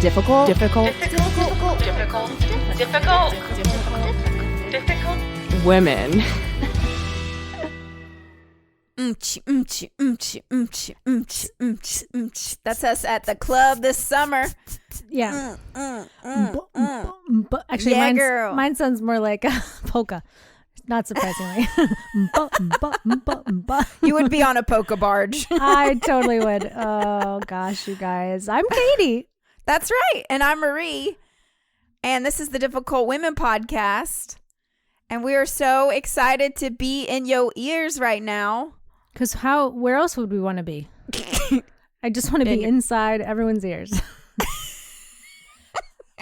Difficult. Difficult. Difficult. Difficult. Difficult. Difficult. Difficult. Women. That's us at the club this summer. Yeah. Actually, Yeah, girl. mine sounds more like a polka. Not surprisingly. You would be on a polka barge. I totally would. Oh, gosh, you guys. I'm Katy. That's right. And I'm Marie. And this is the Difficult Women podcast. And we are so excited to be in your ears right now. Because where else would we want to be? I just want to be inside everyone's ears.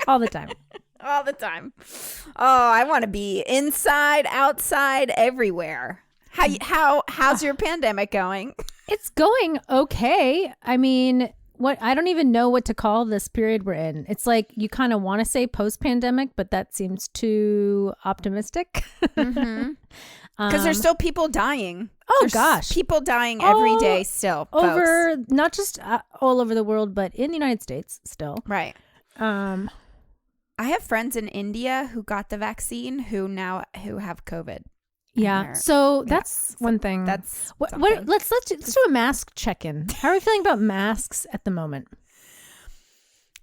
All the time. All the time. Oh, I want to be inside, outside, everywhere. How's your pandemic going? It's going okay. I mean, I don't even know what to call this period we're in. It's like you kind of want to say post-pandemic, but that seems too optimistic. Mm-hmm. Because there's still people dying. Oh, There's gosh. people dying every day still, Over, folks. not just all over the world, but in the United States still. Right. I have friends in India who got the vaccine who have COVID. Yeah. So that's one thing. That's what let's do a mask check-in. How are we feeling about masks at the moment?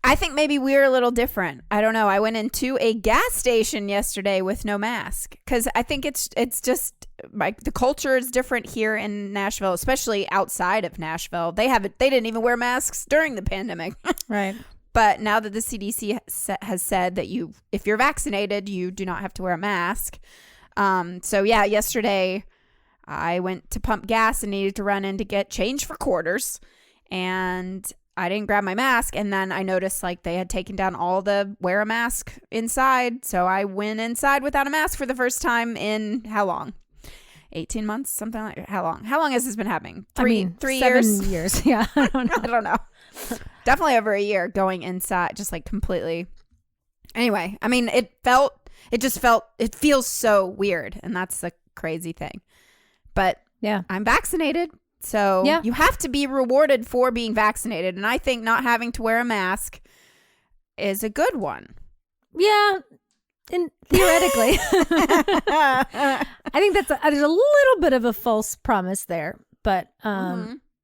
I think maybe we're a little different. I don't know. I went into a gas station yesterday with no mask because I think it's just like the culture is different here in Nashville, especially outside of Nashville. They didn't even wear masks during the pandemic. Right. But now that the CDC has said that if you're vaccinated, you do not have to wear a mask. So yeah, yesterday I went to pump gas and needed to run in to get change for quarters, and I didn't grab my mask. And then I noticed like they had taken down all the wear a mask inside. So I went inside without a mask for the first time in how long? 18 months, something like that. How long? How long has this been happening? 3 years? 7 years. Yeah. I don't know. I don't know. Definitely over a year going inside, just like completely. Anyway, I mean, it feels so weird. And that's the crazy thing. But yeah, I'm vaccinated. So yeah. You have to be rewarded for being vaccinated. And I think not having to wear a mask is a good one. Yeah. And theoretically, I think there's a little bit of a false promise there. But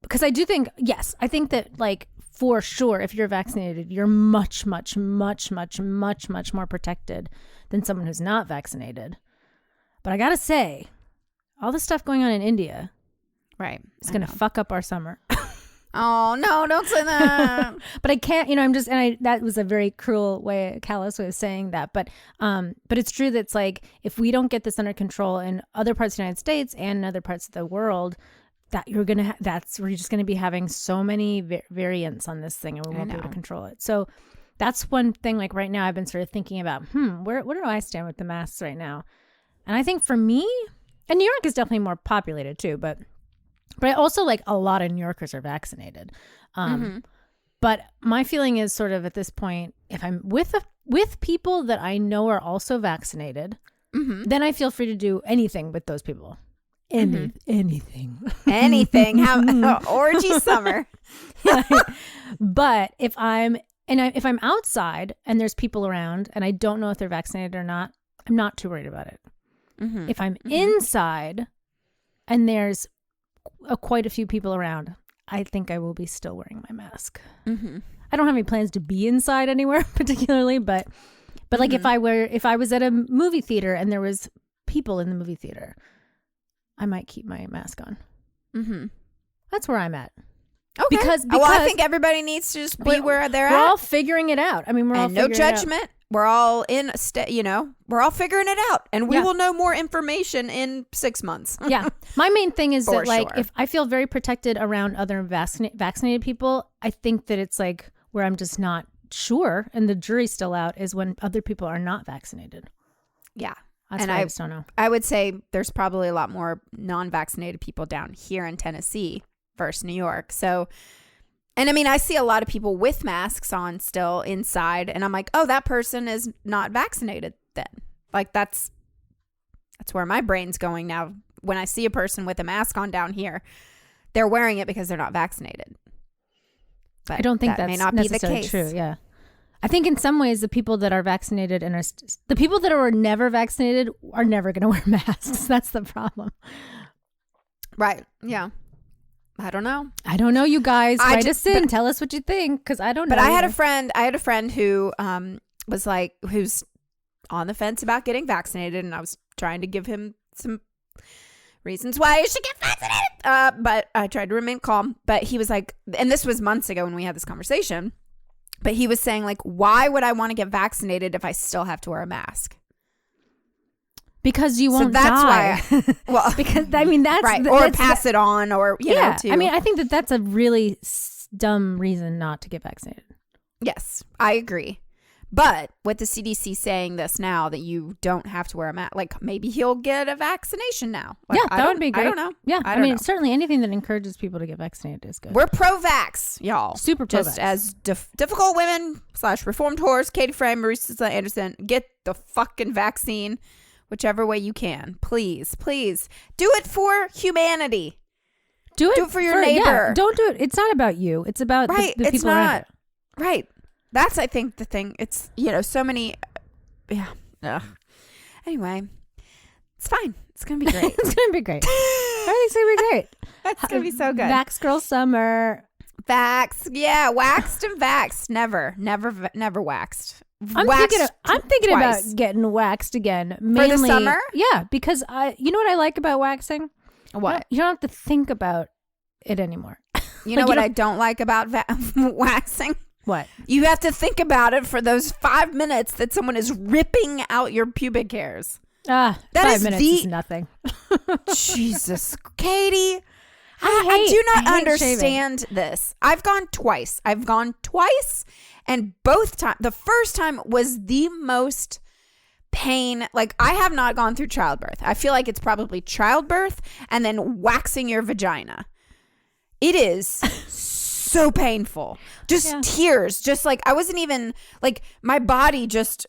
because I do think, yes, I think that like for sure, if you're vaccinated, you're much, much, much, much, much, much more protected than someone who's not vaccinated. But I got to say, all the stuff going on in India, right, is going to fuck up our summer. Oh, no, don't say that. But I can't, that was a very callous way of saying that. But it's true that it's like, if we don't get this under control in other parts of the United States and in other parts of the world, that we're just going to be having so many variants on this thing and we won't be able to control it. So that's one thing, like right now I've been sort of thinking about, where do I stand with the masks right now? And I think for me, and New York is definitely more populated too, but I also like a lot of New Yorkers are vaccinated. But my feeling is sort of at this point, if I'm with people that I know are also vaccinated, then I feel free to do anything with those people. Anything. How orgy summer. But if I'm outside and there's people around and I don't know if they're vaccinated or not, I'm not too worried about it. If I'm inside and there's quite a few people around, I think I will be still wearing my mask. I don't have any plans to be inside anywhere particularly, but like if I was at a movie theater and there was people in the movie theater, I might keep my mask on. That's where I'm at. Okay. Because I think everybody needs to just be where they're at. We're all figuring it out. I mean, we're all no figuring it out. judgment. We're all in we're all figuring it out, and we will know more information in 6 months. Yeah. My main thing is that like, sure. if I feel very protected around other vaccinated people, I think that it's like where I'm just not sure and the jury's still out is when other people are not vaccinated. Yeah. That's and why I just don't know. I would say there's probably a lot more non-vaccinated people down here in Tennessee versus New York. So, and I mean, I see a lot of people with masks on still inside, and I'm like, oh, that person is not vaccinated then. Like that's where my brain's going now. When I see a person with a mask on down here, they're wearing it because they're not vaccinated. But I don't think that that's may not be the necessarily case. true. Yeah. I think in some ways the people that are vaccinated and the people that are never vaccinated are never going to wear masks. That's the problem. Right. Yeah. I don't know. I don't know, you guys. Write us in. Tell us what you think, because I don't know. But I had a friend who was like, who's on the fence about getting vaccinated, and I was trying to give him some reasons why he should get vaccinated. But I tried to remain calm. But he was like, and this was months ago when we had this conversation, but he was saying like, why would I want to get vaccinated if I still have to wear a mask? Because you won't die. Well, because I mean that's right, or pass it on, or you know. I mean, I think that's a really dumb reason not to get vaccinated. Yes, I agree. But with the CDC saying this now that you don't have to wear a mask, like maybe he'll get a vaccination now. Like, yeah, that would be great. I don't know. Yeah, I mean, certainly anything that encourages people to get vaccinated is good. We're pro-vax, y'all. Super pro-vax. Just as difficult women / reformed whores, Katy Frame, Marissa Anderson, get the fucking vaccine, whichever way you can. Please, please do it for humanity. Do it for your neighbor. Yeah, don't do it. It's not about you. It's about the it's people not around it. Right. That's, I think, the thing. It's, so many. Yeah. Ugh. Anyway, it's fine. It's going to be great. It's going to be great. Everything's going to be great. It's going to be so good. Vax Girl Summer. Vax. Yeah. Waxed and vaxed. Never waxed. I'm thinking about getting waxed again. Mainly, for the summer? Yeah, because you know what I like about waxing? What? You don't have to think about it anymore. You know what I don't like about waxing? What? You have to think about it for those 5 minutes that someone is ripping out your pubic hairs. That 5 minutes is nothing. Jesus, Katy. I do not understand this. I've gone twice, and both times, the first time was the most pain. Like, I have not gone through childbirth. I feel like it's probably childbirth and then waxing your vagina. It is so painful. Just tears. Just like, I wasn't even, like, my body just,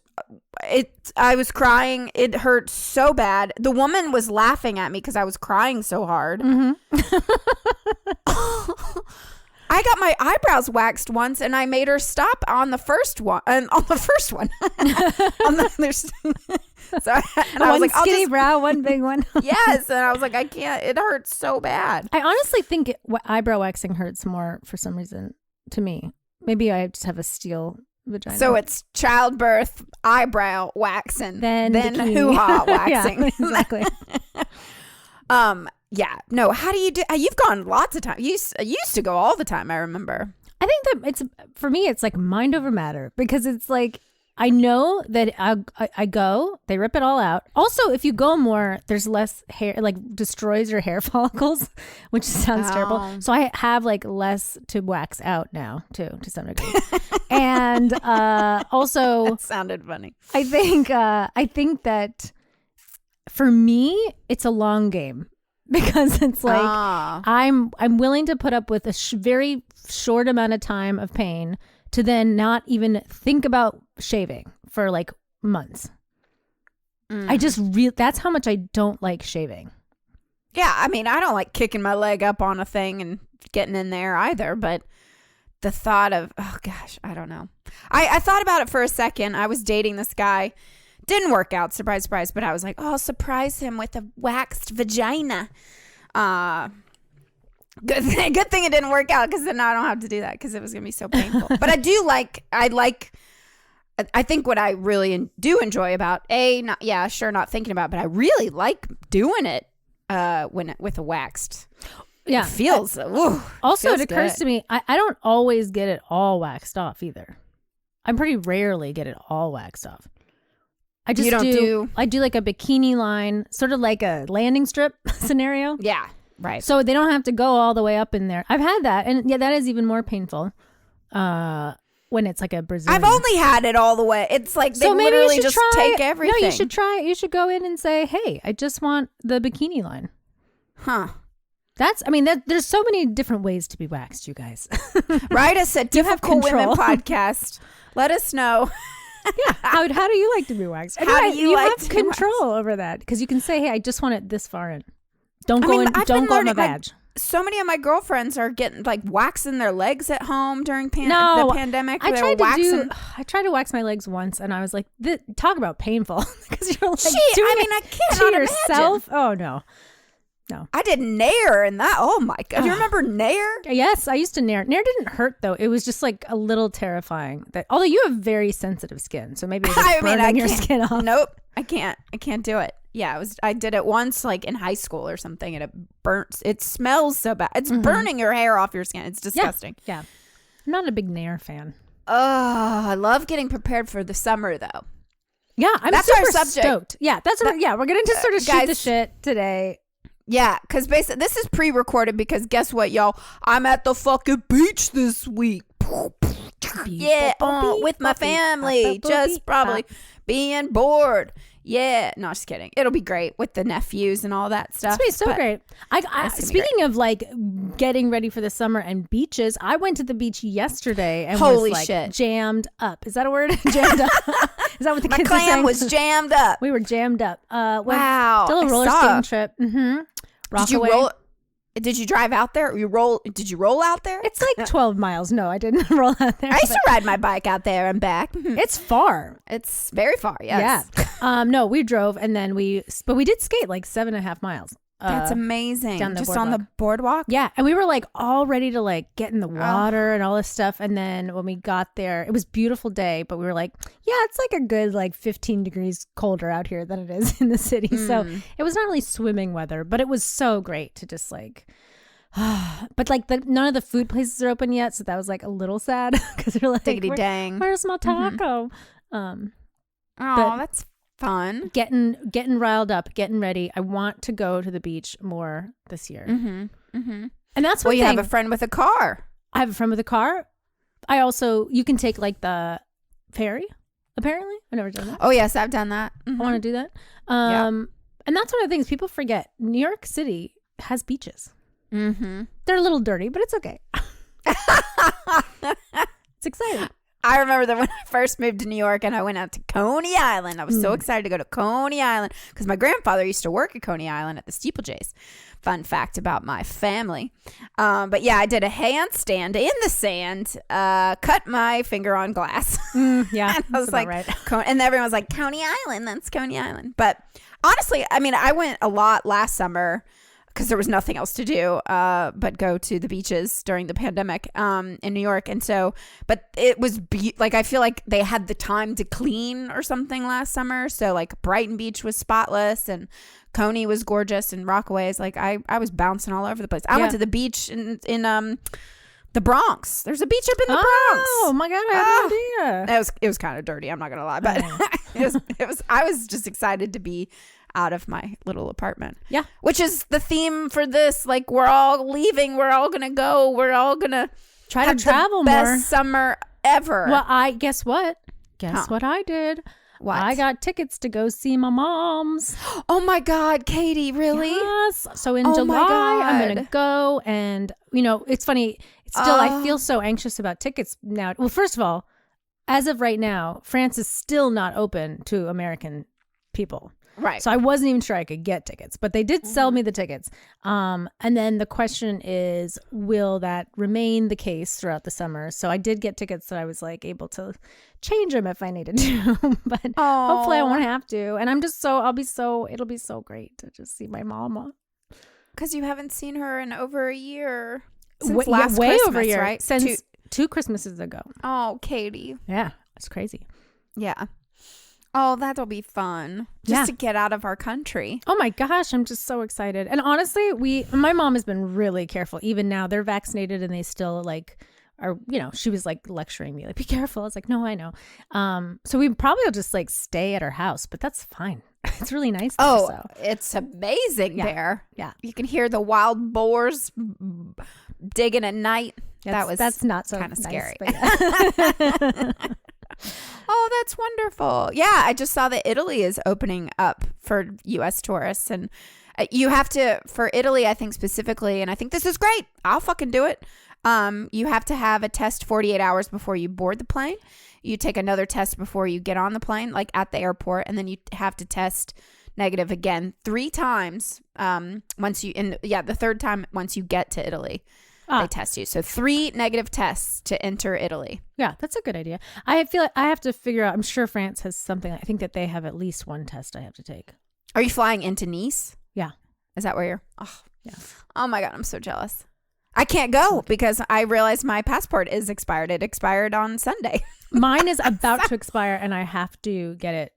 I was crying. It hurt so bad. The woman was laughing at me because I was crying so hard. Mm-hmm. I got my eyebrows waxed once, and I made her stop on the first one. On the first one, so I was like, skinny brow, one big one. Yes, and I was like, I can't. It hurts so bad. I honestly think eyebrow waxing hurts more for some reason to me. Maybe I just have a steel vagina. So it's childbirth, eyebrow waxing, then hoo-ha waxing. Yeah, exactly. Yeah. No, how do you do? You've gone lots of times. You used to go all the time, I remember. I think that for me, it's like mind over matter, because it's like, I know that I go, they rip it all out. Also, if you go more, there's less hair, like destroys your hair follicles, which sounds terrible. So I have like less to wax out now too, to some degree. And also, that sounded funny. I think that for me, it's a long game. Because it's like I'm willing to put up with a very short amount of time of pain to then not even think about shaving for like months. I just that's how much I don't like shaving. Yeah, I mean, I don't like kicking my leg up on a thing and getting in there either, but the thought of, oh gosh, I don't know. I thought about it for a second. I was dating this guy. Didn't work out, surprise, surprise, but I was like, oh, I'll surprise him with a waxed vagina. Good thing it didn't work out, because then I don't have to do that, because it was going to be so painful. But I think what I really do enjoy about, not thinking about it, but I really like doing it with a waxed. Yeah. It feels, also, it occurs to me, I don't always get it all waxed off either. I pretty rarely get it all waxed off. I just I do like a bikini line, sort of like a landing strip scenario. Yeah, right. So they don't have to go all the way up in there. I've had that, and yeah, that is even more painful when it's like a Brazilian. I've only had it all the way. It's like they literally just take everything. No, you should try it. You should go in and say, hey, I just want the bikini line. Huh. There's so many different ways to be waxed, you guys. Write us at Difficult Women Podcast. Let us know. Yeah. How do you like to be waxed? How do you like have control over that? Because you can say, hey, I just want it this far in. Don't go in my badge. so many of my girlfriends are getting like waxing their legs at home during the pandemic. I tried to wax my legs once, and I was like, talk about painful, because you're like doing I can't to yourself. Oh no. I did Nair and that. Oh my God. Do you remember Nair? Yes, I used to Nair. Nair didn't hurt though. It was just like a little terrifying. Although you have very sensitive skin, so maybe it's burning your skin off. Nope, I can't do it. Yeah, I did it once, like in high school or something, and it burnt. It smells so bad. It's burning your hair off your skin. It's disgusting. Yeah. I'm not a big Nair fan. Oh, I love getting prepared for the summer though. Yeah, that's super our subject. Stoked. Yeah, we're gonna just sort of shoot the shit today. Yeah, because basically this is pre-recorded because guess what, y'all? I'm at the fucking beach this week. Yeah, with my family. Just probably being bored. Yeah, no, just kidding. It'll be great with the nephews and all that stuff. It's so great. Speaking of like getting ready for the summer and beaches, I went to the beach yesterday and holy was like shit, jammed up. Is that a word? Jammed up. Is that what the kids are saying? My clan was jammed up. We were jammed up. Wow. Still a roller skating trip. Mm-hmm. Did you drive out there? Did you roll out there? It's like 12 miles. No, I didn't roll out there. I used to ride my bike out there and back. It's far. It's very far. Yes. Yeah. No, we drove and then we did skate like 7.5 miles. That's amazing. Just on the boardwalk. Yeah, and we were like all ready to like get in the water and all this stuff. And then when we got there, it was a beautiful day, but we were like, yeah, it's like a good like 15 degrees colder out here than it is in the city. So it was not really swimming weather, but it was so great to just like. But like none of the food places are open yet, so that was like a little sad because they're like, dang, where's my taco? That's fun. Getting riled up, getting ready. I want to go to the beach more this year. And that's what you have a friend with a car. I have a friend with a car. You can take like the ferry. Apparently, I've never done that. Oh yes, I've done that. I want to do that. And that's one of the things people forget. New York City has beaches. They're a little dirty, but it's okay. It's exciting. I remember that when I first moved to New York and I went out to Coney Island. I was so excited to go to Coney Island because my grandfather used to work at Coney Island at the steeplechase. Fun fact about my family. But yeah, I did a handstand in the sand, cut my finger on glass. Yeah, and I was like, right. And everyone was like, Coney Island, that's Coney Island. But honestly, I mean, I went a lot last summer because there was nothing else to do but go to the beaches during the pandemic in New York. And so, but it was like, I feel like they had the time to clean or something last summer. So like Brighton Beach was spotless and Coney was gorgeous and Rockaways. Like I was bouncing all over the place. I went to the beach in the Bronx. There's a beach up in the Bronx. Oh my God, I had no idea. It was kind of dirty. I'm not going to lie, but I was just excited to be out of my little apartment. Yeah. Which is the theme for this. Like, we're all leaving. We're all going to go. We're all going to try to travel the more. Best summer ever. Well, guess what? What I did? What? I got tickets to go see my mom's. Oh my God, Katy, really? Yes. So in July, I'm going to go. And, it's funny. I feel so anxious about tickets now. Well, first of all, as of right now, France is still not open to American people. Right. So I wasn't even sure I could get tickets, but they did sell me the tickets. And then the question is, will that remain the case throughout the summer? So I did get tickets that I was like able to change them if I needed to, but hopefully I won't have to. And it'll be so great to just see my mama. Because you haven't seen her in over a year. Since last Christmas, over a year, right? Since two Christmases ago. Oh, Katy. Yeah, it's crazy. Yeah. Oh, that'll be fun. Just to get out of our country. Oh my gosh, I'm just so excited. And honestly, my mom has been really careful. Even now, they're vaccinated and they still she was like lecturing me, like, be careful. I was like, no, I know. So we probably will just like stay at her house, but that's fine. It's really nice there. Oh, it's amazing there. Yeah. You can hear the wild boars digging at night. That's not so kind of scary. But Oh, that's wonderful. Yeah, I just saw that Italy is opening up for U.S. tourists. And you have to, for Italy, I think specifically, and I think this is great. I'll fucking do it. You have to have a test 48 hours before you board the plane. You take another test before you get on the plane, like at the airport. And then you have to test negative again 3 times. The third time once you get to Italy, they test you. So 3 negative tests to enter Italy. Yeah, that's a good idea. I feel like I have to figure out. I'm sure France has something. I think that they have at least one test I have to take. Are you flying into Nice? Yeah. Is that where you're? Oh, yeah. Oh my God, I'm so jealous. I can't go because I realized my passport is expired. It expired on Sunday. Mine is about to expire, and I have to get it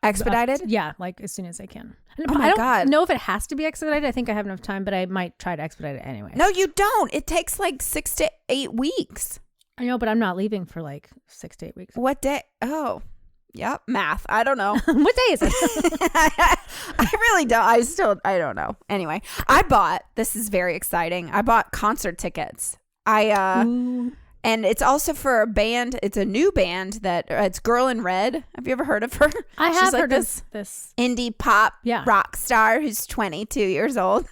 expedited. Yeah, like as soon as I can. Oh my God. I don't know if it has to be expedited. I think I have enough time, but I might try to expedite it anyway. No, you don't. It takes like 6 to 8 weeks. I know, but I'm not leaving for like 6 to 8 weeks. What day? Oh, yep. Math. I don't know. What day is it? I really don't. I don't know. Anyway, this is very exciting. I bought concert tickets. And it's also for a band. It's a new band that it's Girl in Red. Have you ever heard of her? I have like heard of this indie pop rock star who's 22 years old.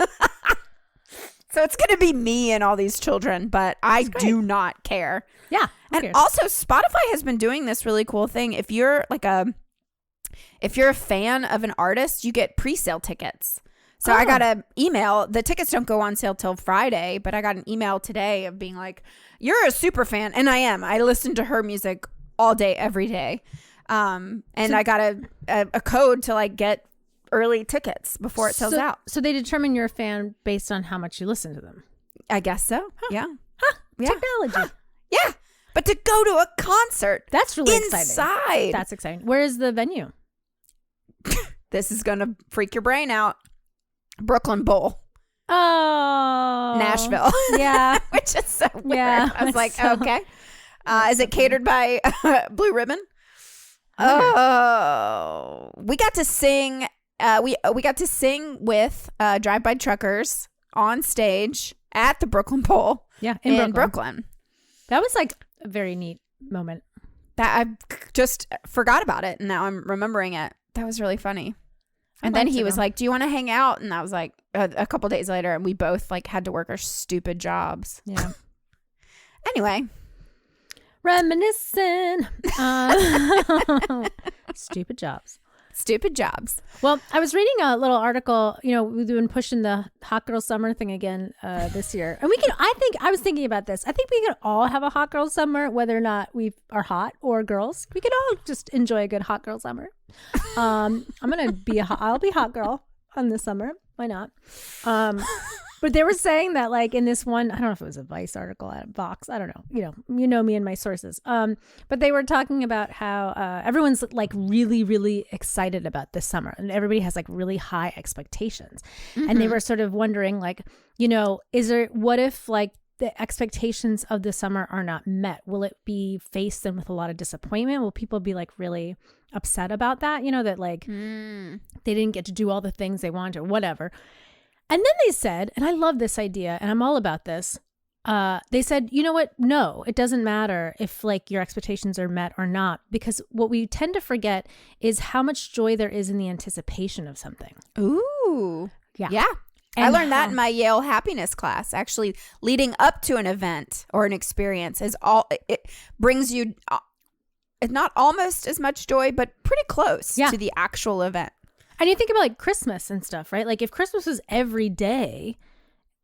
So it's going to be me and all these children, but I do not care. Yeah. And also Spotify has been doing this really cool thing. If you're a fan of an artist, you get pre-sale tickets. So I got an email. The tickets don't go on sale till Friday, but I got an email today of being like, you're a super fan. And I am. I listen to her music all day, every day. And I got a code to like get early tickets before it sells out. So they determine you're a fan based on how much you listen to them. I guess so. Huh. Yeah. Yeah. Technology. Yeah. But to go to a concert. That's really inside. Exciting. That's exciting. Where is the venue? This is going to freak your brain out. Brooklyn Bowl. Oh. Nashville. Yeah. Which is so weird. Yeah, I was like, okay. Is it catered by Blue Ribbon? Oh. We got to sing. We got to sing with Drive-By Truckers on stage at the Brooklyn Bowl. Yeah. In Brooklyn. That was like a very neat moment. That I just forgot about it. And now I'm remembering it. That was really funny. And then he was like, do you want to hang out? And I was like, a couple days later, and we both like had to work our stupid jobs. Yeah. Anyway. Reminiscing. Stupid jobs. Stupid jobs. Well, I was reading a little article. You know, we've been pushing the hot girl summer thing again this year. And I was thinking about this. I think we could all have a hot girl summer, whether or not we are hot or girls. We could all just enjoy a good hot girl summer. I'll be hot girl on this summer. Why not? But they were saying that like in this one, I don't know if it was a Vice article at Vox. I don't know. You know me and my sources. But they were talking about how everyone's like really, really excited about this summer, and everybody has like really high expectations. Mm-hmm. And they were sort of wondering like, what if like the expectations of the summer are not met? Will it be faced then with a lot of disappointment? Will people be like really upset about that? That like they didn't get to do all the things they wanted or whatever. And then they said, and I love this idea, and I'm all about this. They said, you know what? No, it doesn't matter if like your expectations are met or not, because what we tend to forget is how much joy there is in the anticipation of something. Ooh. Yeah. Yeah. I learned that in my Yale happiness class. Actually, leading up to an event or an experience it brings you, it's not almost as much joy, but pretty close to the actual event. And you think about like Christmas and stuff, right? Like if Christmas was every day,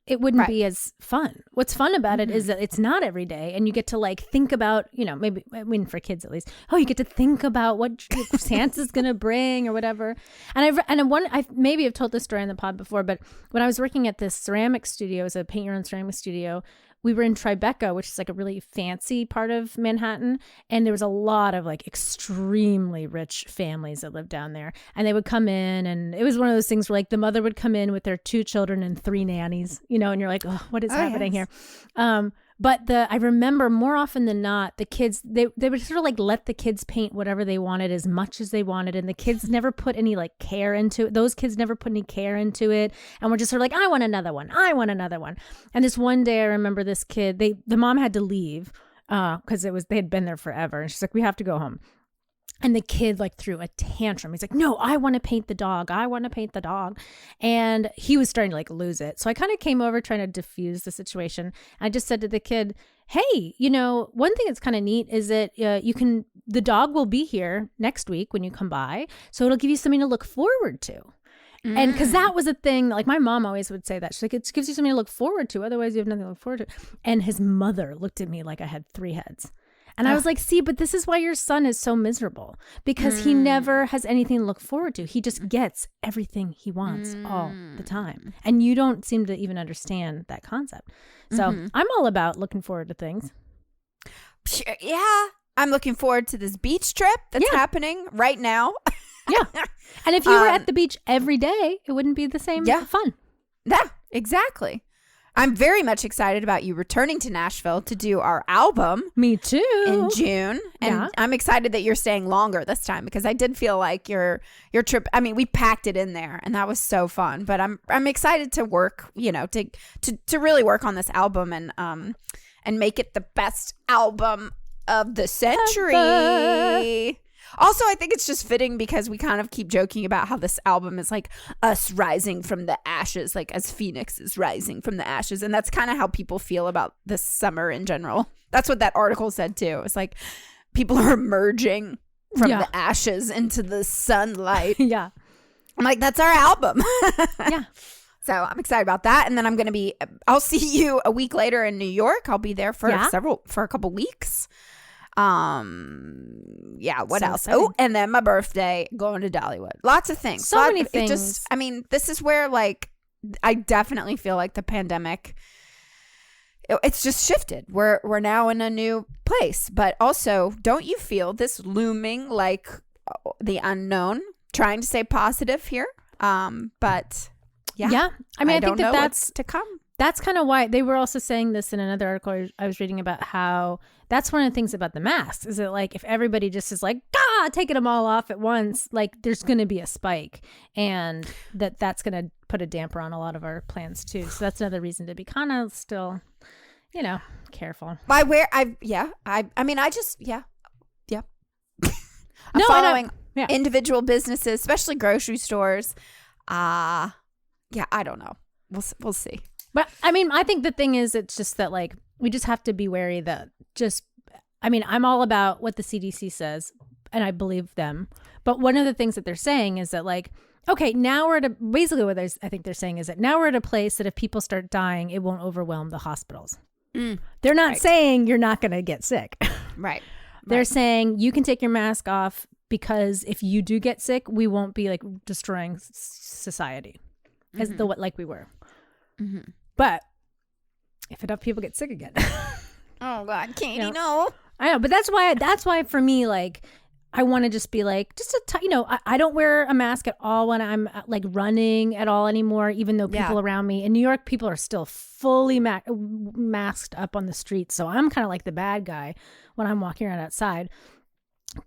it wouldn't be as fun. What's fun about it is that it's not every day, and you get to like think about, maybe, for kids at least, you get to think about what Santa's gonna bring or whatever. And I maybe have told this story on the pod before, but when I was working at this ceramic studio, it was a paint your own ceramic studio. We were in Tribeca, which is like a really fancy part of Manhattan. And there was a lot of like extremely rich families that lived down there. And they would come in, and it was one of those things where like the mother would come in with their 2 children and 3 nannies, and you're like, oh, what is happening here? But I remember more often than not, the kids, they would sort of like let the kids paint whatever they wanted as much as they wanted. And the kids never put any like care into it. Those kids never put any care into it. And we're just sort of like, I want another one. I want another one. And this one day I remember this kid, the mom had to leave because they had been there forever. And she's like, we have to go home. And the kid like threw a tantrum. He's like, no, I want to paint the dog. I want to paint the dog. And he was starting to like lose it. So I kind of came over trying to diffuse the situation. I just said to the kid, hey, one thing that's kind of neat is that the dog will be here next week when you come by. So it'll give you something to look forward to. And because that was a thing, like my mom always would say that. She's like, it gives you something to look forward to. Otherwise, you have nothing to look forward to. And his mother looked at me like I had 3 heads. And I was like, see, but this is why your son is so miserable, because he never has anything to look forward to. He just gets everything he wants all the time. And you don't seem to even understand that concept. So I'm all about looking forward to things. Yeah. I'm looking forward to this beach trip that's happening right now. Yeah. And if you were at the beach every day, it wouldn't be the same fun. Yeah, exactly. I'm very much excited about you returning to Nashville to do our album. Me too. In June. And I'm excited that you're staying longer this time, because I did feel like your trip, I mean, we packed it in there and that was so fun. But I'm excited to work, to really work on this album and make it the best album of the century. Also, I think it's just fitting because we kind of keep joking about how this album is like us rising from the ashes, like as Phoenix is rising from the ashes. And that's kind of how people feel about this summer in general. That's what that article said too. It's like people are emerging from the ashes into the sunlight. Yeah. I'm like, that's our album. Yeah. So I'm excited about that. And then I'll see you a week later in New York. I'll be there for a couple weeks. What else? Exciting. Oh, and then my birthday, going to Dollywood. Lots of things. So many things. This is where like I definitely feel like the pandemic, it's just shifted. We're now in a new place. But also, don't you feel this looming like the unknown? Trying to stay positive here. But yeah. I mean, I think don't know that's what's to come. That's kind of why they were also saying this in another article I was reading about, how that's one of the things about the masks, is that like if everybody just is like, taking them all off at once, like there's going to be a spike, and that's going to put a damper on a lot of our plans too. So that's another reason to be kind of still, careful. I'm following individual businesses, especially grocery stores. I don't know. We'll see. But I mean, I think the thing is, it's just that like we just have to be wary that I'm all about what the CDC says and I believe them. But one of the things that they're saying is that like, okay, now we're at I think they're saying is that now we're at a place that if people start dying, it won't overwhelm the hospitals. They're not saying you're not going to get sick. Right. They're saying you can take your mask off because if you do get sick, we won't be like destroying society like we were. Mm-hmm. But if enough people get sick again, oh God, Katy, no. I know, but that's why for me, like, I want to just be like, I don't wear a mask at all when I'm like running at all anymore, even though people around me in New York, people are still fully masked up on the streets. So I'm kind of like the bad guy when I'm walking around outside.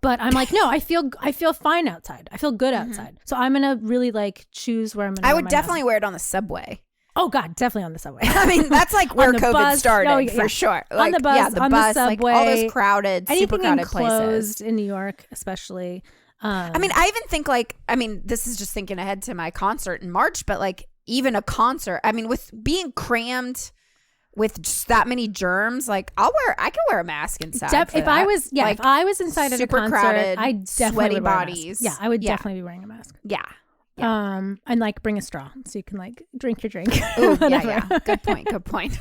But I'm like, no, I feel fine outside. I feel good outside. So I'm going to really like choose where I'm going to I would definitely wear it on the subway. Oh God, definitely on the subway. I mean, that's like where COVID bus, started for sure. Like, on the bus, on bus, the subway, like all those crowded, super crowded places in New York, especially. I mean, I even think like, this is just thinking ahead to my concert in March, but like even a concert, with being crammed with just that many germs, like I can wear a mask inside. If I was inside at a concert, crowded, I definitely sweaty would wear bodies. Yeah, I would definitely be wearing a mask. Yeah. And like bring a straw so you can like drink your drink. Ooh, yeah. Good point.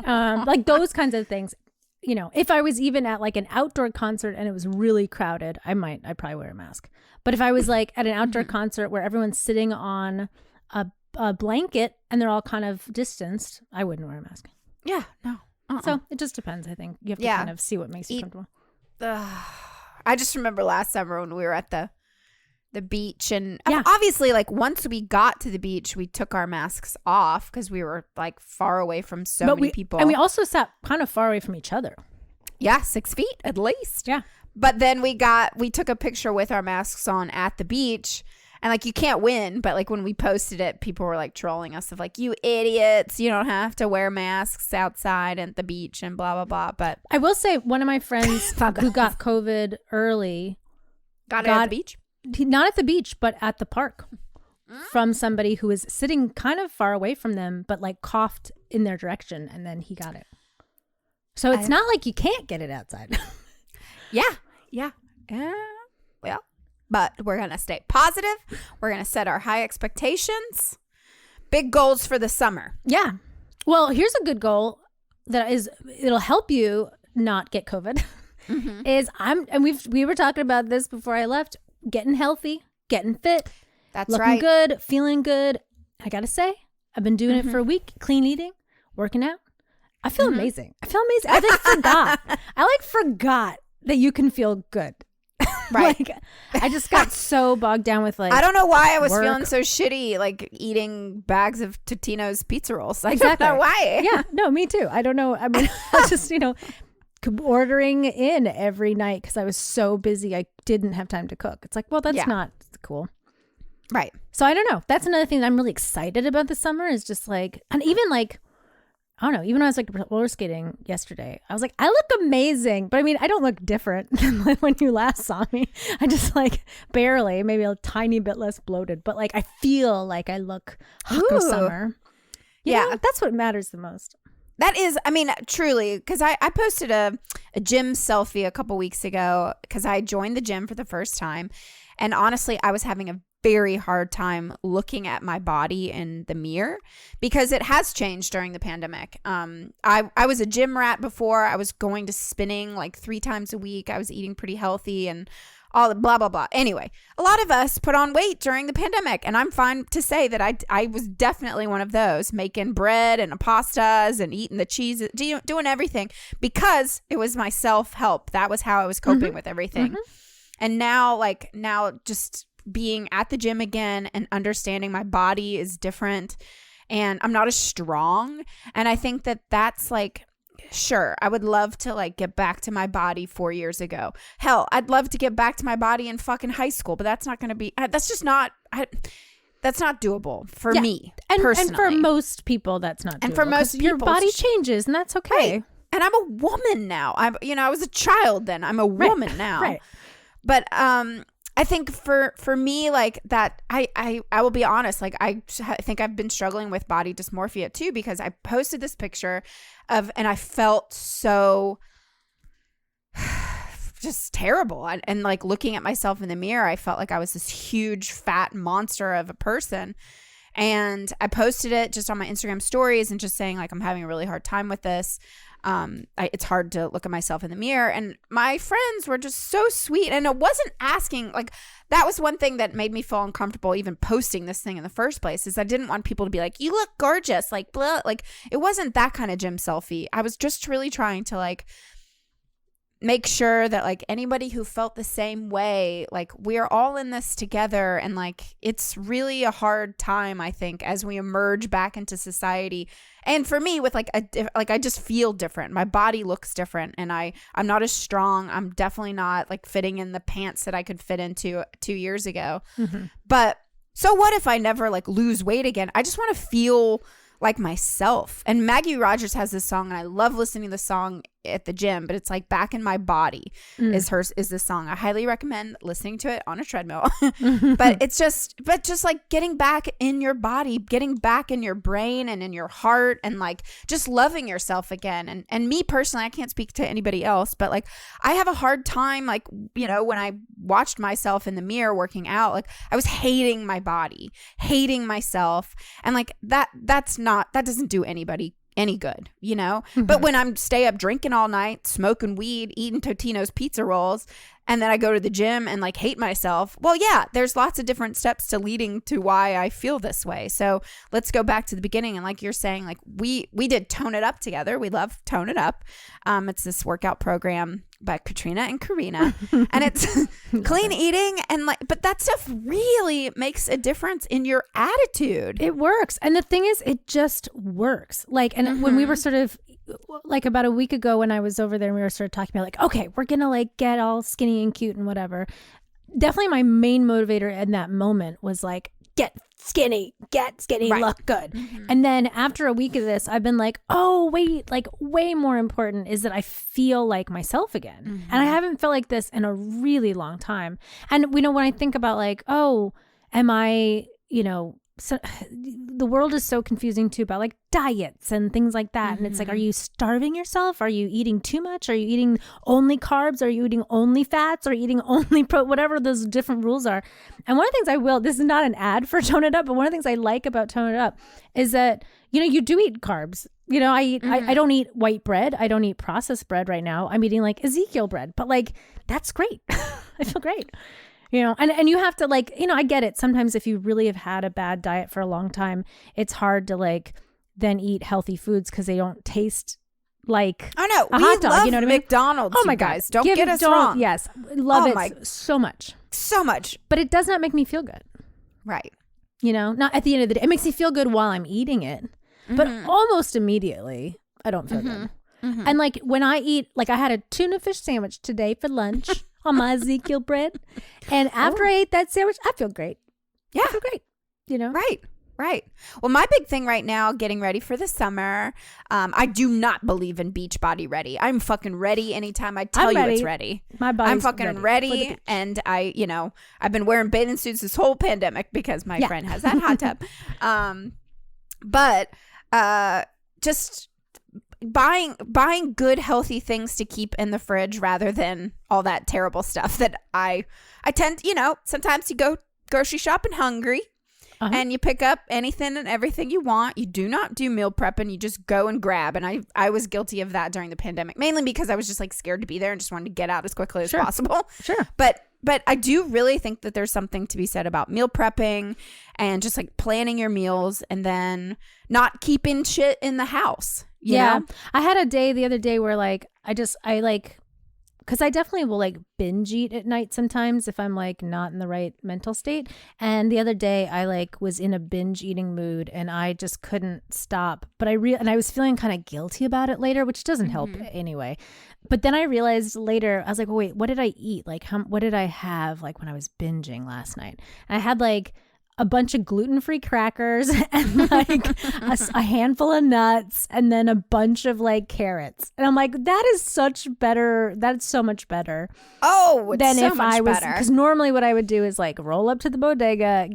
Like those kinds of things. If I was even at like an outdoor concert and it was really crowded, I'd probably wear a mask. But if I was like at an outdoor concert where everyone's sitting on a blanket and they're all kind of distanced, I wouldn't wear a mask. Yeah, no. So it just depends, I think. You have to kind of see what makes you comfortable. I just remember last summer when we were at the beach, and obviously like once we got to the beach, we took our masks off because we were like far away from many people. And we also sat kind of far away from each other. Yeah, 6 feet at least. Yeah. But then we took a picture with our masks on at the beach. And like you can't win, but like when we posted it, people were like trolling us of like, you idiots, you don't have to wear masks outside at the beach and blah, blah, blah. But I will say one of my friends who got COVID early got it at the beach? Not at the beach, but at the park from somebody who was sitting kind of far away from them, but like coughed in their direction, and then he got it. So it's not like you can't get it outside. Yeah. Well, but we're going to stay positive. We're going to set our high expectations. Big goals for the summer. Yeah. Well, here's a good goal that is, it'll help you not get COVID. Is we were talking about this before I left, getting healthy, getting fit. That's looking right. good, feeling good. I got to say, I've been doing it for a week, clean eating, working out. I feel amazing. I forgot that you can feel good. Right. Like, I just got so bogged down with like, I don't know why I was work. feeling so shitty, like eating bags of Totino's pizza rolls. I Exactly. don't know why. Yeah, no, me too. I don't know. I mean, I was just, ordering in every night because I was so busy. I didn't have time to cook. It's like, well, that's not cool. Right. So I don't know. That's another thing that I'm really excited about this summer is just like, and even like, I don't know, even when I was like roller skating yesterday, I was like, I look amazing. But I mean, I don't look different than when you last saw me. I just like barely, maybe a tiny bit less bloated, but like I feel like I look hot for summer. You know, that's what matters the most. That is, I mean, truly, because I posted a gym selfie a couple weeks ago because I joined the gym for the first time. And honestly, I was having a very hard time looking at my body in the mirror because it has changed during the pandemic. I was a gym rat before. I was going to spinning like 3 times a week. I was eating pretty healthy and all the blah, blah, blah. Anyway, a lot of us put on weight during the pandemic. And I'm fine to say that I was definitely one of those, making bread and pastas and eating the cheese, doing everything because it was my self-help. That was how I was coping with everything. And now just being at the gym again and understanding my body is different and I'm not as strong. And I think that that's like, sure, I would love to like get back to my body 4 years ago. Hell, I'd love to get back to my body in fucking high school, but that's not going to be, that's not doable for me personally. And for most people, that's not doable. And for most people, your body changes and that's okay. Right. And I'm a woman now. I was a child then. I'm a woman now. Right. But I think for me, like that, I will be honest, like I think I've been struggling with body dysmorphia too, because I posted this picture and I felt so just terrible. And like looking at myself in the mirror, I felt like I was this huge fat monster of a person. And I posted it just on my Instagram stories and just saying like, I'm having a really hard time with this. It's hard to look at myself in the mirror, and my friends were just so sweet. And it wasn't asking, like, that was one thing that made me feel uncomfortable even posting this thing in the first place, is I didn't want people to be like, you look gorgeous, like, blah. Like, it wasn't that kind of gym selfie. I was just really trying to like make sure that like anybody who felt the same way, like we're all in this together. And like, it's really a hard time, I think, as we emerge back into society. And for me, with like I just feel different. My body looks different, and I'm not as strong. I'm definitely not like fitting in the pants that I could fit into 2 years ago. But so what if I never like lose weight again? I just want to feel like myself. And Maggie Rogers has this song, and I love listening to the song at the gym, but it's like Back in My Body is this song. I highly recommend listening to it on a treadmill. But just like getting back in your body, getting back in your brain and in your heart, and like just loving yourself again. And me personally, I can't speak to anybody else, but like I have a hard time, like, when I watched myself in the mirror working out, like I was hating my body, hating myself. And like that doesn't do anybody any good, But when I'm stay up drinking all night, smoking weed, eating Totino's pizza rolls, and then I go to the gym and like hate myself, well, yeah, there's lots of different steps to leading to why I feel this way. So let's go back to the beginning. And like you're saying, like we did Tone It Up together. We love Tone It Up. It's this workout program by Katrina and Karina, and it's clean eating, and like, but that stuff really makes a difference in your attitude. It works. And the thing is, it just works. Like, and when we were sort of like about a week ago when I was over there and we were sort of talking about like, okay, we're going to like get all skinny and cute and whatever. Definitely my main motivator in that moment was like, get skinny, right. Look good. And then after a week of this, I've been like, oh, wait, like way more important is that I feel like myself again. And I haven't felt like this in a really long time. And, when I think about like, oh, am I, the world is so confusing too about like diets and things like that. And it's like, are you starving yourself? Are you eating too much? Are you eating only carbs? Are you eating only fats? Are you eating only whatever those different rules are? And one of the things this is not an ad for Tone It Up, but one of the things I like about Tone It Up is that, you know, you do eat carbs. You know, I don't eat white bread. I don't eat processed bread right now. I'm eating like Ezekiel bread, but like, that's great. I feel great. You know, and you have to like, you know, I get it. Sometimes if you really have had a bad diet for a long time, it's hard to like then eat healthy foods because they don't taste like I know. a We hot dog. love You know what I mean? McDonald's. Oh my you guys. God. Don't get us wrong. Yes. Love Oh it my- so much. So much. But it does not make me feel good. Right. You know, not at the end of the day. It makes me feel good while I'm eating it, but almost immediately I don't feel good. And like when I eat, like I had a tuna fish sandwich today for lunch on my Ezekiel bread. And after I ate that sandwich, I feel great. Yeah. I feel great. You know? Right. Right. Well, my big thing right now, getting ready for the summer, I do not believe in beach body ready. I'm fucking ready anytime I tell you it's ready. My body's I'm fucking ready. And I've been wearing bathing suits this whole pandemic because my friend has that hot tub. But just buying good healthy things to keep in the fridge rather than all that terrible stuff that I tend, you know, sometimes you go grocery shopping hungry. And you pick up anything and everything you want. You do not do meal prep and you just go and grab. And I was guilty of that during the pandemic, mainly because I was just like scared to be there and just wanted to get out as quickly as possible. Sure. But I do really think that there's something to be said about meal prepping and just like planning your meals and then not keeping shit in the house. You know? I had a day the other day where like, because I definitely will like binge eat at night sometimes if I'm like not in the right mental state. And the other day I like was in a binge eating mood and I just couldn't stop. But I was feeling kind of guilty about it later, which doesn't help anyway. But then I realized later, I was like, well, wait, what did I eat? Like, what did I have like when I was binging last night? And I had like a bunch of gluten-free crackers and like a handful of nuts and then a bunch of like carrots. And I'm like, that's so much better. Oh, it's than so if much I was, better. because normally what I would do is like roll up to the bodega,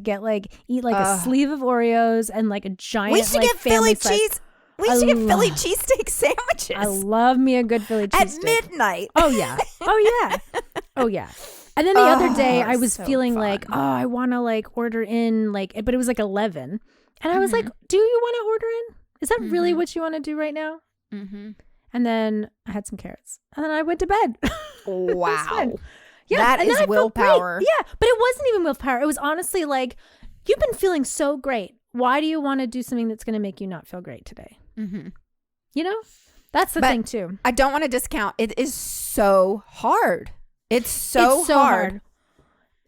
eat like a sleeve of Oreos and like a giant We used to like get Philly family size. cheese. We used to get Philly cheesesteak sandwiches. I love me a good Philly at cheesesteak. midnight. Oh yeah. Oh yeah. And then the other day I was so feeling fun. like, oh, I want to like order in like, but it was like 11. And I was like, do you want to order in? Is that really what you want to do right now? And then I had some carrots and then I went to bed. Wow. Yeah. That and then is I felt willpower. great. Yeah. But it wasn't even willpower. It was honestly like, you've been feeling so great. Why do you want to do something that's going to make you not feel great today? You know, that's the thing too. I don't want to discount. It is so hard. It's so hard.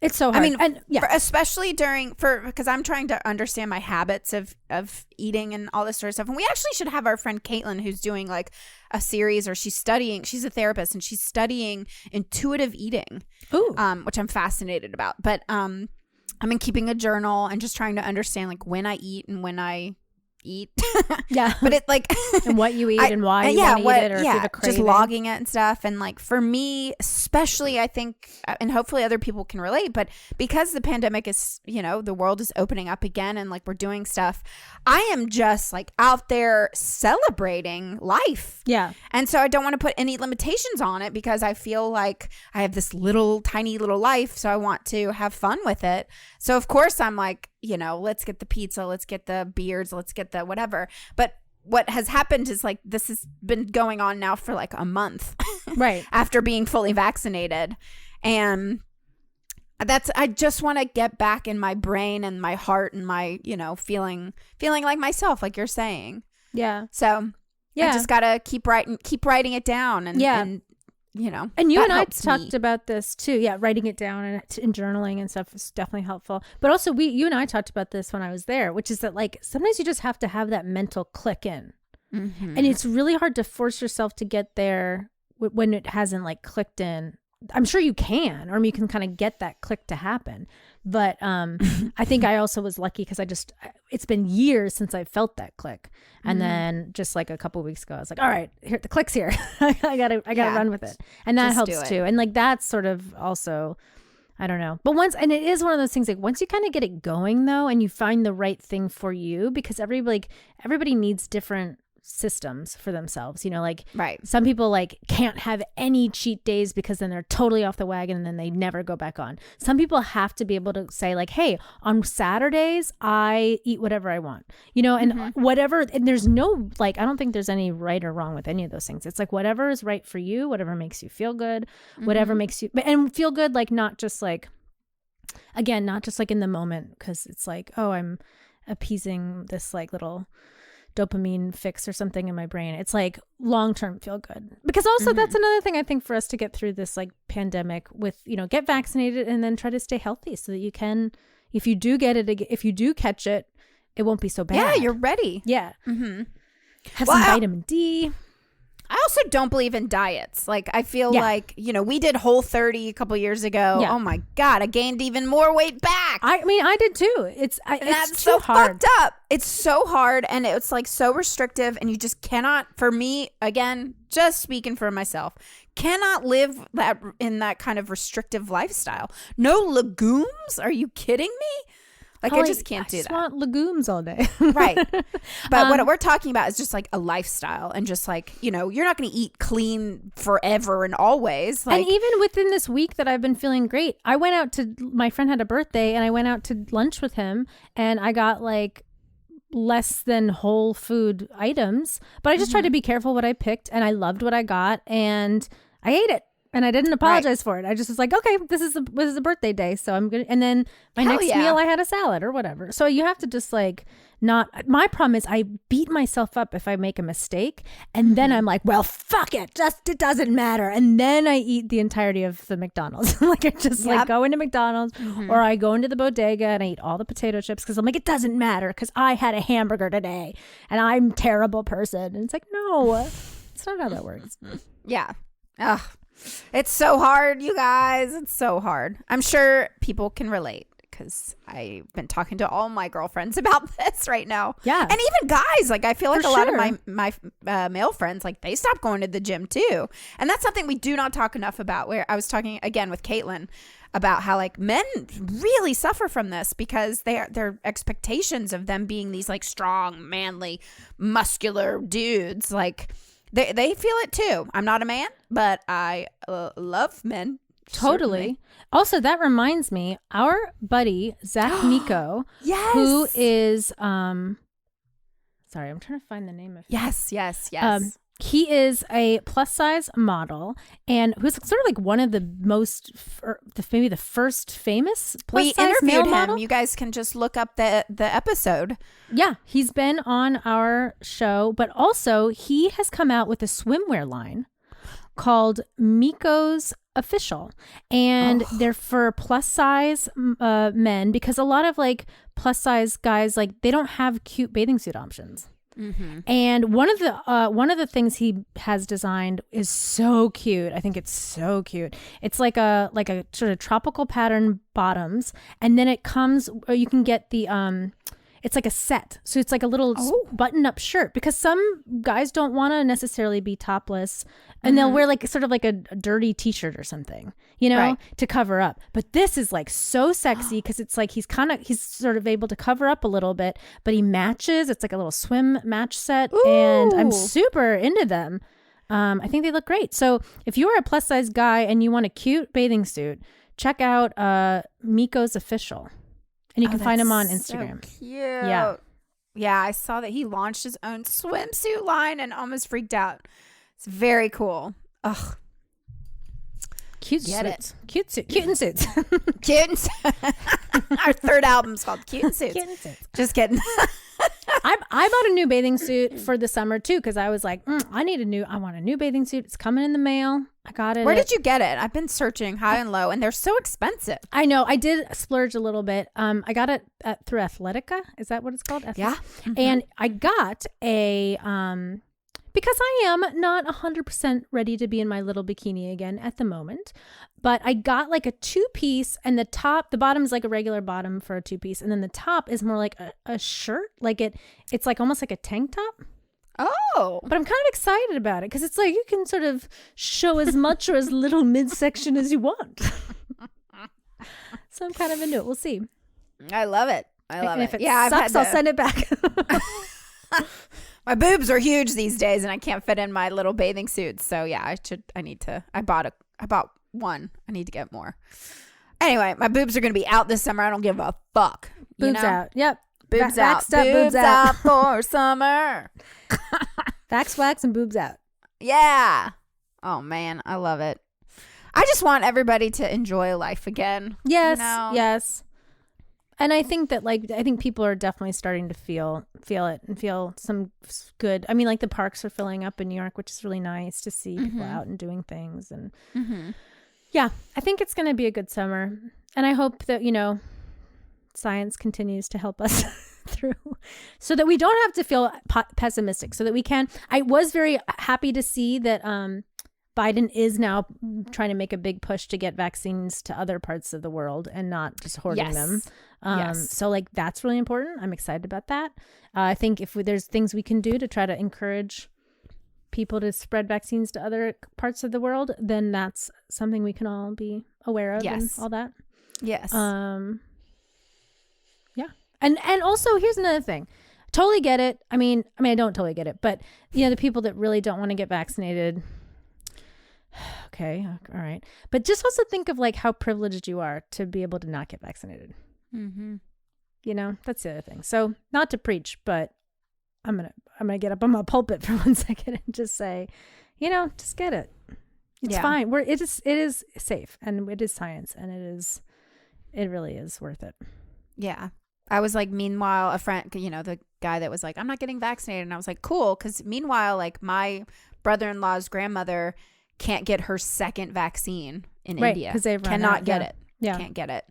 It's so hard. I mean, and especially because I'm trying to understand my habits of eating and all this sort of stuff. And we actually should have our friend Caitlin, who's doing like a series, or she's a therapist and she's studying intuitive eating, which I'm fascinated about. But I'm in keeping a journal and just trying to understand like when I eat and when I eat. Yeah. But it like and what you eat and why you want to eat it, or if you have a craving. just logging it and stuff. And like for me especially, I think, and hopefully other people can relate, but because the pandemic is, you know, the world is opening up again and like we're doing stuff, I am just like out there celebrating life. Yeah. And so I don't want to put any limitations on it because I feel like I have this tiny little life, so I want to have fun with it. So of course I'm like, you know, let's get the pizza, let's get the beers, let's get the whatever. But what has happened is like this has been going on now for like a month. Right. After being fully vaccinated. And I just want to get back in my brain and my heart and my, you know, feeling like myself, like you're saying. Yeah. So I just gotta keep writing it down and you know, and you and I helps talked me. about this too. Yeah, writing it down and journaling and stuff is definitely helpful. But also, you and I talked about this when I was there, which is that like sometimes you just have to have that mental click in, and it's really hard to force yourself to get there when it hasn't like clicked in. I'm sure you can, or you can kind of get that click to happen. But I think I also was lucky because it's been years since I felt that click. And then just like a couple of weeks ago, I was like, all right, here, the click's here. I gotta run with it. And that Just do helps it. too. And like, that's sort of also I don't know. But and it is one of those things, like once you kind of get it going though, and you find the right thing for you, because everybody needs different systems for themselves, like Right. some people like can't have any cheat days because then they're totally off the wagon and then they never go back on. Some people have to be able to say like, hey, on Saturdays I eat whatever I want, and whatever, and there's no like, I don't think there's any right or wrong with any of those things. It's like whatever is right for you, whatever makes you feel good, whatever makes you, and feel good, like not just like, again, not just like in the moment, because it's like, oh, I'm appeasing this like little dopamine fix or something in my brain. It's like long-term feel good, because also that's another thing I think for us to get through this like pandemic with, get vaccinated and then try to stay healthy so that you can, if you do get it, if you do catch it, it won't be so bad. Yeah, you're ready. Yeah. Have some vitamin D. I also don't believe in diets. Like, I feel like, we did Whole30 a couple years ago. Yeah. Oh my God, I gained even more weight back. I mean, I did too. It's that's too so hard. fucked up. It's so hard, and it's like so restrictive, and you just cannot, for me, again, just speaking for myself, cannot live in that kind of restrictive lifestyle. No legumes? Are you kidding me? Like, I just can't do that. I just want legumes all day. Right. But what we're talking about is just like a lifestyle, and just like, you're not going to eat clean forever and always. Like, and even within this week that I've been feeling great, I went out to, my friend had a birthday and I went out to lunch with him, and I got like less than whole food items, but I just tried to be careful what I picked, and I loved what I got, and I ate it. And I didn't apologize for it. I just was like, okay, this is a birthday day, so I'm good. And then my next meal, I had a salad or whatever. So you have to just like not. My problem is I beat myself up if I make a mistake, and then I'm like, well, fuck it, it doesn't matter. And then I eat the entirety of the McDonald's. Like I just like go into McDonald's, or I go into the bodega and I eat all the potato chips because I'm like, it doesn't matter because I had a hamburger today and I'm a terrible person. And it's like, no, it's not how that works. Yeah. Ugh. It's so hard, you guys. It's so hard. I'm sure people can relate because I've been talking to all my girlfriends about this right now. Yeah. And even guys, like I feel like For a lot sure. of my male friends, like they stopped going to the gym too. And that's something we do not talk enough about, where I was talking again with Caitlin about how like men really suffer from this because their expectations of them being these like strong, manly, muscular dudes, like they feel it too. I'm not a man, but I love men. Totally. Certainly. Also, that reminds me, our buddy Zach Miko, Yes. who is sorry, I'm trying to find the name of him. Yes. He is a plus size model, and who's sort of like one of the maybe the first famous plus size interviewed male him. model. You guys can just look up the episode. Yeah, he's been on our show, but also he has come out with a swimwear line called Miko's Official, and they're for plus size men, because a lot of like plus size guys, like they don't have cute bathing suit options. And one of the things he has designed is so cute. I think it's so cute. It's like a sort of tropical pattern bottoms, and then it comes, or you can get the it's like a set. So it's like a little button-up shirt, because some guys don't want to necessarily be topless, and they'll wear like sort of like a dirty t-shirt or something, to cover up. But this is like so sexy because it's like he's sort of able to cover up a little bit, but he matches. It's like a little swim match set. Ooh. And I'm super into them. I think they look great. So if you are a plus size guy and you want a cute bathing suit, check out Miko's Official. And you can find him on Instagram. So cute. Yeah, I saw that he launched his own swimsuit line and almost freaked out. It's very cool. Ugh. Cute suits. Cute and suits. Cute and Our third album's called Cute and Suits. Cute and suits. Just kidding. I bought a new bathing suit for the summer too, because I was like, I want a new bathing suit. It's coming in the mail. I got it. Where did you get it? I've been searching high and low, and they're so expensive. I know. I did splurge a little bit. I got it through Athletica. Is that what it's called? Yeah. And I got a because I am not 100% ready to be in my little bikini again at the moment, but I got like a 2-piece, and the bottom is like a regular bottom for a 2-piece, and then the top is more like a shirt. Like it's like almost like a tank top. Oh. But I'm kind of excited about it because it's like you can sort of show as much or as little midsection as you want. So I'm kind of into it. We'll see. I love it. I love And it. if it Yeah, sucks, I'll send it back. My boobs are huge these days, and I can't fit in my little bathing suits. So yeah, I bought one. I need to get more. Anyway, my boobs are gonna be out this summer. I don't give a fuck. Boobs out. Yep. Boobs out. Waxed up, boobs out. for summer. Vax, wax, and boobs out. Yeah. Oh man, I love it. I just want everybody to enjoy life again. Yes. You know? Yes. And I think that I think people are definitely starting to feel it and feel some good. I mean, like the parks are filling up in New York, which is really nice to see people out and doing things. And yeah, I think it's going to be a good summer. And I hope that, science continues to help us through so that we don't have to feel pessimistic, so that we can. I was very happy to see that Biden is now trying to make a big push to get vaccines to other parts of the world and not just hoarding them. So that's really important. I'm excited about that. I think if there's things we can do to try to encourage people to spread vaccines to other parts of the world, then that's something we can all be aware of and all that. Yes. Yeah. And also here's another thing. Totally get it. I mean, I don't totally get it, but the people that really don't want to get vaccinated. Okay. All right. But just also think of how privileged you are to be able to not get vaccinated. That's the other thing. So not to preach, but I'm going to get up on my pulpit for 1 second and just say, just get it. It's fine. It is safe, and it is science, and it really is worth it. Yeah. I was meanwhile, a friend, the guy that was I'm not getting vaccinated. And I was cool. Cause meanwhile, my brother-in-law's grandmother can't get her second vaccine in India. Because they've cannot get it. Yeah. Can't get it.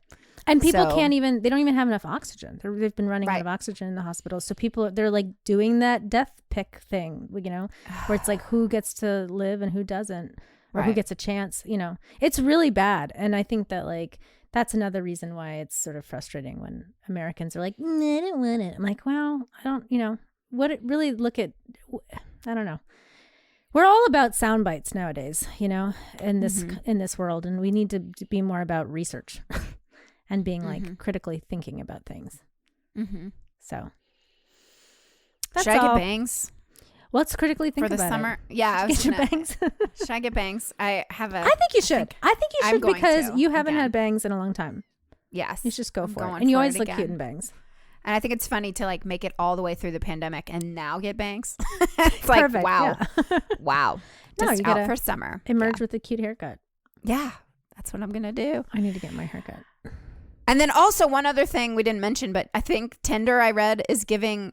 And people they don't even have enough oxygen. They've been running out of oxygen in the hospitals. So people, they're doing that death pick thing, where it's who gets to live and who doesn't, or who gets a chance, it's really bad. And I think that that's another reason why it's sort of frustrating when Americans are I don't want it. I'm well, I don't, what it really I don't know. We're all about sound bites nowadays, in this world. And we need to be more about research and being critically thinking about things. So that's should I all. get bangs? Let's critically think for the about summer. it. Yeah, I was get your bangs. Should I get bangs? I think you should. I think you should because you haven't again. had bangs in a long time. Yes, You should just go for it. going And you for always it look again. cute in bangs. And I think it's funny to make it all the way through the pandemic and now get bangs. It's Perfect, wow, yeah. wow. No, Just you out gotta for summer. Emerge with a cute haircut. Yeah, that's what I'm gonna do. I need to get my haircut. And then also one other thing we didn't mention, but I think Tinder, I read, is giving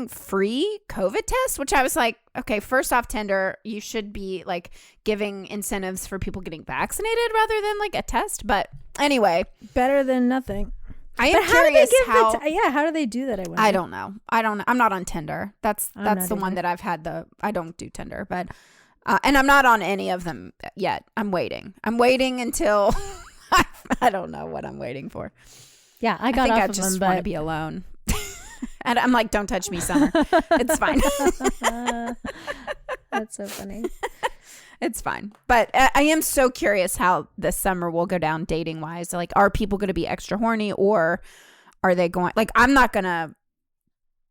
free COVID tests, which I was okay, first off, Tinder, you should be giving incentives for people getting vaccinated rather than a test. But anyway, Better than nothing. I am curious how. How do they do that? I don't know. I'm not on Tinder. That's not the one either. that I've had. I don't do Tinder, but and I'm not on any of them yet. I'm waiting until I don't know what I'm waiting for. Yeah, I think off I of just them, want to but be alone. And I'm don't touch me, Summer. It's fine. that's so funny. It's fine. But I am so curious how this summer will go down dating wise. Are people going to be extra horny, or are they going I'm not going to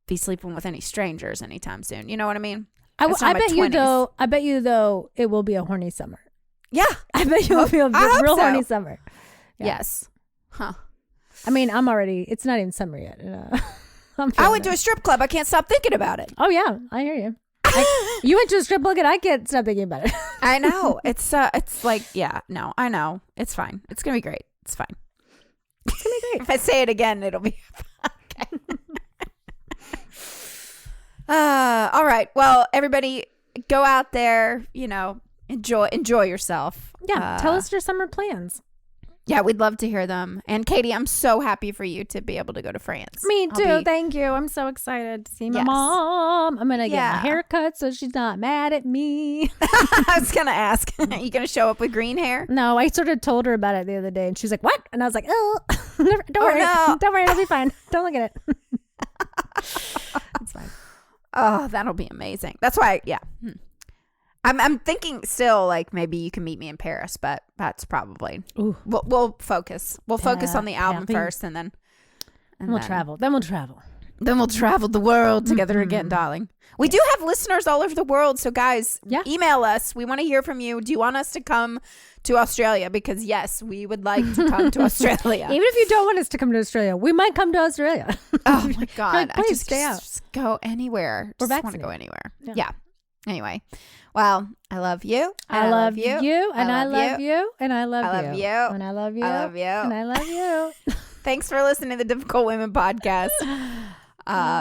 be sleeping with any strangers anytime soon. You know what I mean? I That's not my bet you 20s. I bet you though it will be a horny summer. Yeah. I bet you will be a I hope real so. horny summer. Yeah. Yes. Huh. I'm already. It's not even summer yet. I went to a strip club. I can't stop thinking about it. Oh yeah, I hear you. You went to a strip club and I can't stop thinking about it. I know. It's yeah, no, I know. It's fine. It's going to be great. It's fine. It's gonna be great. If I say it again, it'll be okay. All right. Well, everybody go out there, enjoy yourself. Yeah. Tell us your summer plans. Yeah, we'd love to hear them. And Katy, I'm so happy for you to be able to go to France. Me too. Thank you. I'm so excited to see my mom. I'm gonna get my hair cut so she's not mad at me. I was gonna ask, are you gonna show up with green hair? No, I sort of told her about it the other day, and she's like, "What?" And I was like, "Oh, don't worry, no. don't worry, it'll be fine. Don't look at it. It's fine." Oh, that'll be amazing. That's why, yeah. I'm thinking still like maybe you can meet me in Paris, but that's probably Ooh. we'll focus. We'll focus on the album Paris. first, and then We'll travel. Then we'll travel. Then we'll travel the world together again, darling. We do have listeners all over the world, so guys, email us. We want to hear from you. Do you want us to come to Australia? Because yes, we would like to come to Australia. Even if you don't want us to come to Australia, we might come to Australia. Oh my God. Like, please I just stay out. Just go anywhere. We're Just want to go vaccinated. anywhere. Yeah. Anyway. Well, I love you. I love you. And I love you. And I love I you. love you. And I love you. I love you. And I love you. Thanks for listening to the Difficult Women podcast.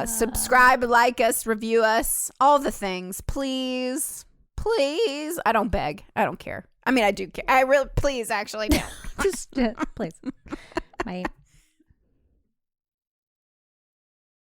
Subscribe, like us, review us, all the things. Please. I don't beg. I don't care. I mean, I do care. I really, please, actually, no. Just please. Bye.